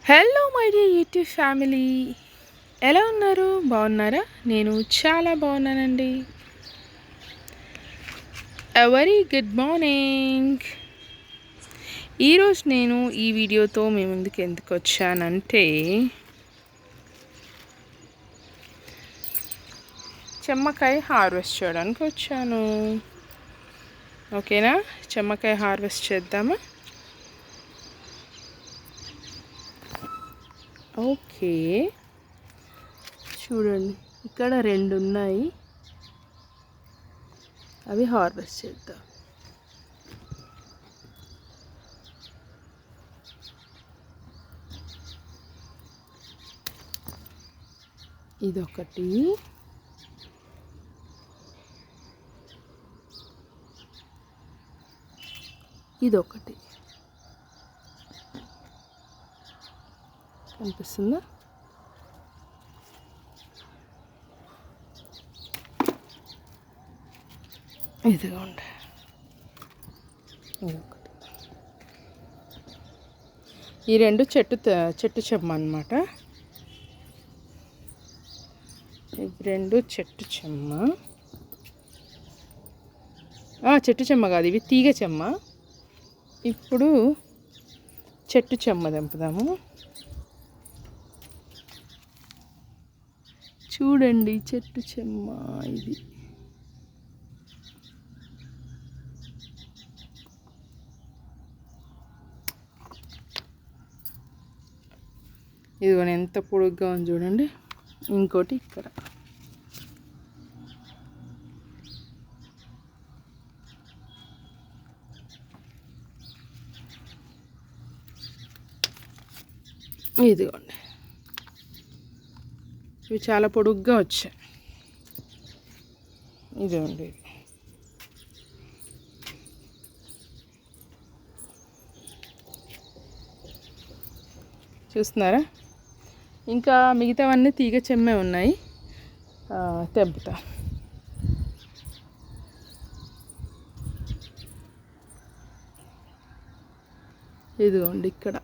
Hello my dear YouTube family, ఎలా ఉన్నారు? బాగున్నారా? నేను చాలా బాగున్నానండి. Very good morning. ఈరోజు నేను ఈ వీడియోతో మీ ముందుకు ఎందుకు వచ్చానంటే, చెమ్మకాయ హార్వెస్ట్ చేయడానికి వచ్చాను. ఓకేనా? చెమ్మకాయ హార్వెస్ట్ చేద్దామా? ఓకే, చూడండి, ఇక్కడ 2 ఉన్నాయి. అవి హార్వెస్ట్ చేద్దాం. ఇదొకటి, ఇదొకటి. కనిపిస్తుందా? ఇదిగోండి, ఇదొకటి. ఈ 2 చెట్టు చెమ్మ అన్నమాట. ఇవి 2 చెట్టు చెమ్మ. చెట్టు చెమ్మ కాదు, ఇవి తీగ చెమ్మ. ఇప్పుడు చెట్టు చెమ్మ దింపుదాము. చూడండి, చెట్టు చెమ్మ ఇది. ఇదిగోండి, ఎంత పొడుగ్గా ఉంది చూడండి. ఇంకోటి ఇక్కడ. ఇదిగోండి, ఇవి చాలా పొడుగ్గా వచ్చాయి. ఇదిగోండి, చూస్తున్నారా? ఇంకా మిగతావన్నీ తీగ చెమ్మే ఉన్నాయి. తెంపుతా. ఇదిగోండి, ఇక్కడ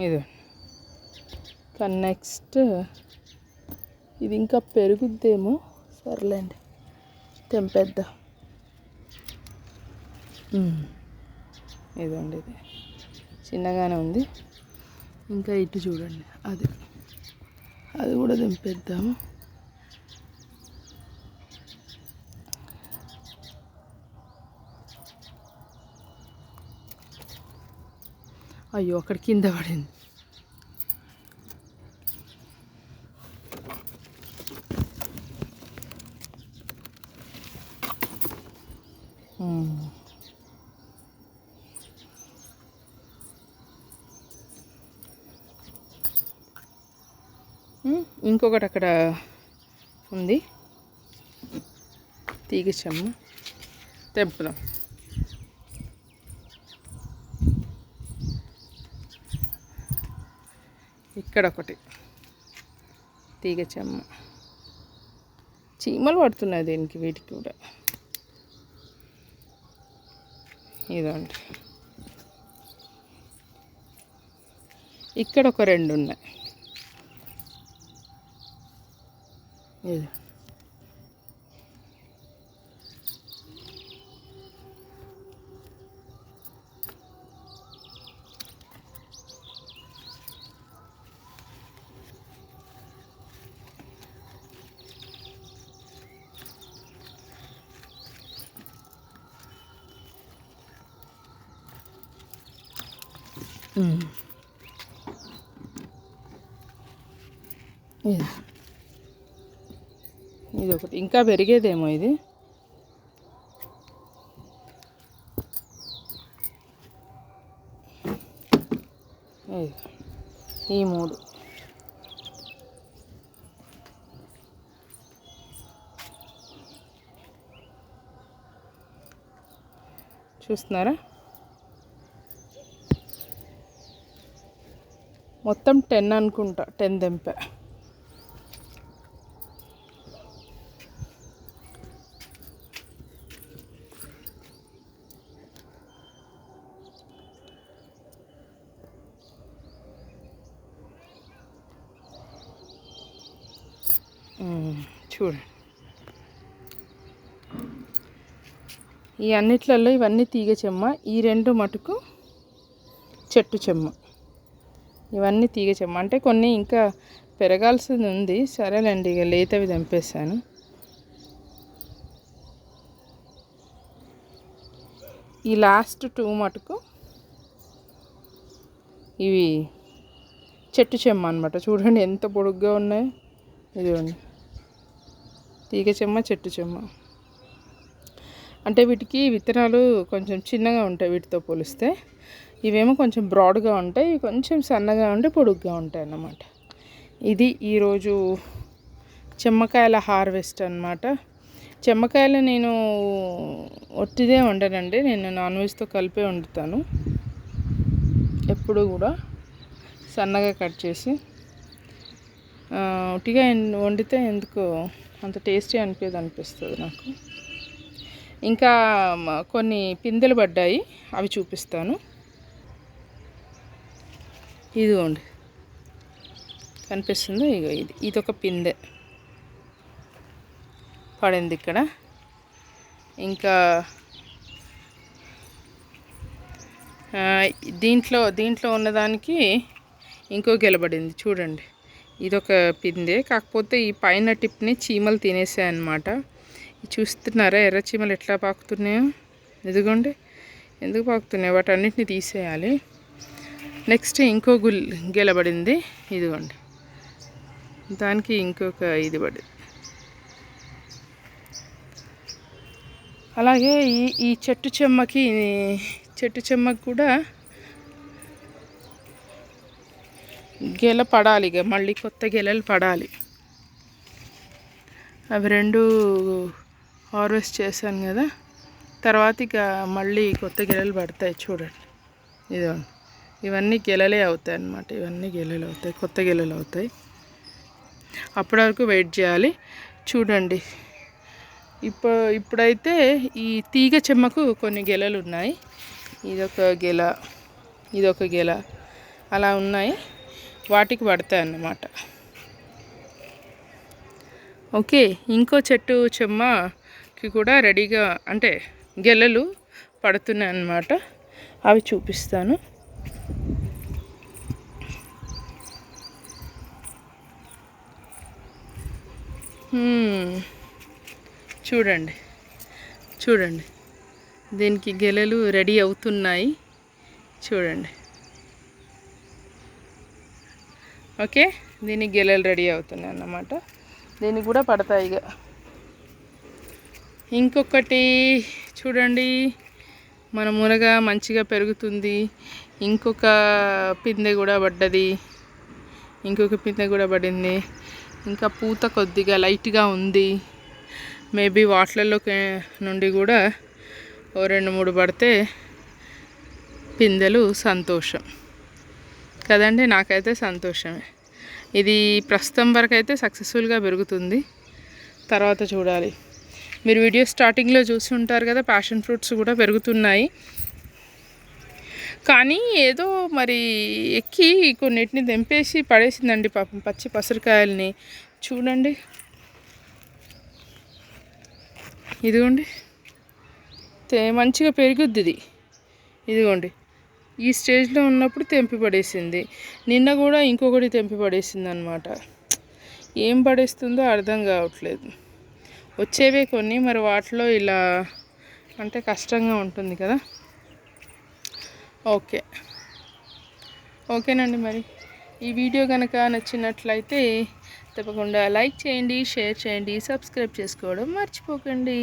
ఇది. కానీ నెక్స్ట్ ఇది ఇంకా పెరుగుద్దేమో. సర్లేండి, తెంపేద్దాం. ఇదండి, ఇది చిన్నగానే ఉంది. ఇంకా ఇటు చూడండి, అది కూడా తెంపేద్దాము. అయ్యో, అక్కడ కింద పడింది. ఇంకొకటి అక్కడ ఉంది, తీగ చెమ్మ. తెంపుదాం. ఇక్కడ ఒకటి తీగ చెమ్మ. చీమలు పడుతున్నాయి దీనికి, వీటికి కూడా. ఇదండి, ఇక్కడ ఒక 2 ఉన్నాయి. ఇది ఇది ఒకటి. ఇంకా పెరిగేదేమో ఇది. ఈ 3 చూస్తున్నారా? మొత్తం 10 అనుకుంటా, 10 తెంపా. చూడండి, ఈ అన్నిట్లలో ఇవన్నీ తీగ చెమ్మ, ఈ 2 మటుకు చెట్టు చెమ్మ. ఇవన్నీ తీగ చెమ్మ. అంటే కొన్ని ఇంకా పెరగాల్సింది ఉంది. సరేలేండి, ఇక లేతవి తెంపేశాను. ఈ లాస్ట్ 2 మటుకు ఇవి చెట్టు చెమ్మ అనమాట. చూడండి ఎంత పొడుగ్గా ఉన్నాయో. ఇదిగోండి, తీగ చెమ్మ, చెట్టు చెమ్మ. అంటే వీటికి విత్తనాలు కొంచెం చిన్నగా ఉంటాయి వీటితో పోలిస్తే. ఇవేమో కొంచెం బ్రాడ్గా ఉంటాయి, కొంచెం సన్నగా ఉండి పొడుగ్గా ఉంటాయి అన్నమాట. ఇది ఈరోజు చెమ్మకాయల హార్వెస్ట్ అన్నమాట. చెమ్మకాయలు నేను ఒట్టిదే వండనండి, నేను నాన్ వెజ్తో కలిపే వండుతాను. ఎప్పుడు కూడా సన్నగా కట్ చేసి. ఒట్టిగా వండితే ఎందుకో అంత టేస్టీ అనిపిస్తుంది నాకు. ఇంకా కొన్ని పిందెలు పడ్డాయి, అవి చూపిస్తాను. ఇదిగోండి, కనిపిస్తుందో? ఇగో ఇదొక పిందె పడింది ఇక్కడ. ఇంకా దీంట్లో ఉన్నదానికి ఇంకో గెలబడింది చూడండి. ఇదొక పిందె, కాకపోతే ఈ పైన టిప్ని చీమలు తినేసాయి అన్నమాట. చూస్తున్నారా ఎర్ర చీమలు ఎట్లా పాకుతున్నాయో? ఇదిగోండి, ఎందుకు పాకుతున్నాయి, వాటి అన్నిటిని తీసేయాలి. నెక్స్ట్ ఇంకో గెలబడింది, ఇదిగోండి, దానికి ఇంకొక ఇది పడింది. అలాగే ఈ చెట్టు చెమ్మకి కూడా గెల పడాలి, ఇక మళ్ళీ కొత్త గెలలు పడాలి. అవి 2 హార్వెస్ట్ చేశాను కదా, తర్వాత ఇక మళ్ళీ కొత్త గెలలు పడతాయి. చూడండి, ఇదిగోండి, ఇవన్నీ గెలలే అవుతాయి అన్నమాట. ఇవన్నీ గెలలు అవుతాయి, కొత్త గెలలు అవుతాయి. అప్పటి వరకు వెయిట్ చేయాలి. చూడండి, ఇప్పుడైతే ఈ తీగ చెమ్మకు కొన్ని గెలలు ఉన్నాయి. ఇదొక గెల అలా ఉన్నాయి, వాటికి పడతాయి అన్నమాట. ఓకే, ఇంకో చెట్టు చెమ్మకి కూడా రెడీగా, అంటే గెలలు పడుతున్నాయి అన్నమాట. అవి చూపిస్తాను. చూడండి, దీనికి గెలలు రెడీ అవుతున్నాయి. చూడండి, ఓకే, దీనికి గెలలు రెడీ అవుతున్నాయి అన్నమాట. దీనికి కూడా పడతాయి ఇక. ఇంకొకటి చూడండి, మన మునగ మంచిగా పెరుగుతుంది. ఇంకొక పిందె కూడా పడ్డది, ఇంకొక పిందె కూడా పడింది. ఇంకా పూత కొద్దిగా లైట్గా ఉంది. మేబీ వాటిలలో నుండి కూడా 2-3 పడితే పిందెలు సంతోషం కదండి, నాకైతే సంతోషమే. ఇది ప్రస్తుతం వరకు అయితే సక్సెస్ఫుల్గా పెరుగుతుంది. తర్వాత చూడాలి. మీరు వీడియో స్టార్టింగ్లో చూసి ఉంటారు కదా, ప్యాషన్ ఫ్రూట్స్ కూడా పెరుగుతున్నాయి. కానీ ఏదో మరి ఎక్కి కొన్నిటిని తెంపేసి పడేసిందండి పాపం, పచ్చి పసరికాయల్ని. చూడండి, ఇదిగోండి, మంచిగా పెరుగుద్ది ఇది. ఇదిగోండి, ఈ స్టేజ్లో ఉన్నప్పుడు తెంపి పడేసింది. నిన్న కూడా ఇంకొకటి తెంపి పడేసింది అనమాట. ఏం పడేస్తుందో అర్థం కావట్లేదు. వచ్చేవే కొన్ని, మరి వాటిలో ఇలా అంటే కష్టంగా ఉంటుంది కదా. ఓకేనండి, మరి ఈ వీడియో కనుక నచ్చినట్లయితే తప్పకుండా లైక్ చేయండి, షేర్ చేయండి, సబ్స్క్రైబ్ చేసుకోవడం మర్చిపోకండి.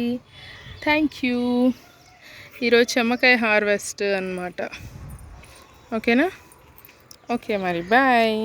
Thank you. ఈరోజు చెమ్మకాయ హార్వెస్ట్ అన్నమాట. ఓకేనా? ఓకే మరి, బాయ్.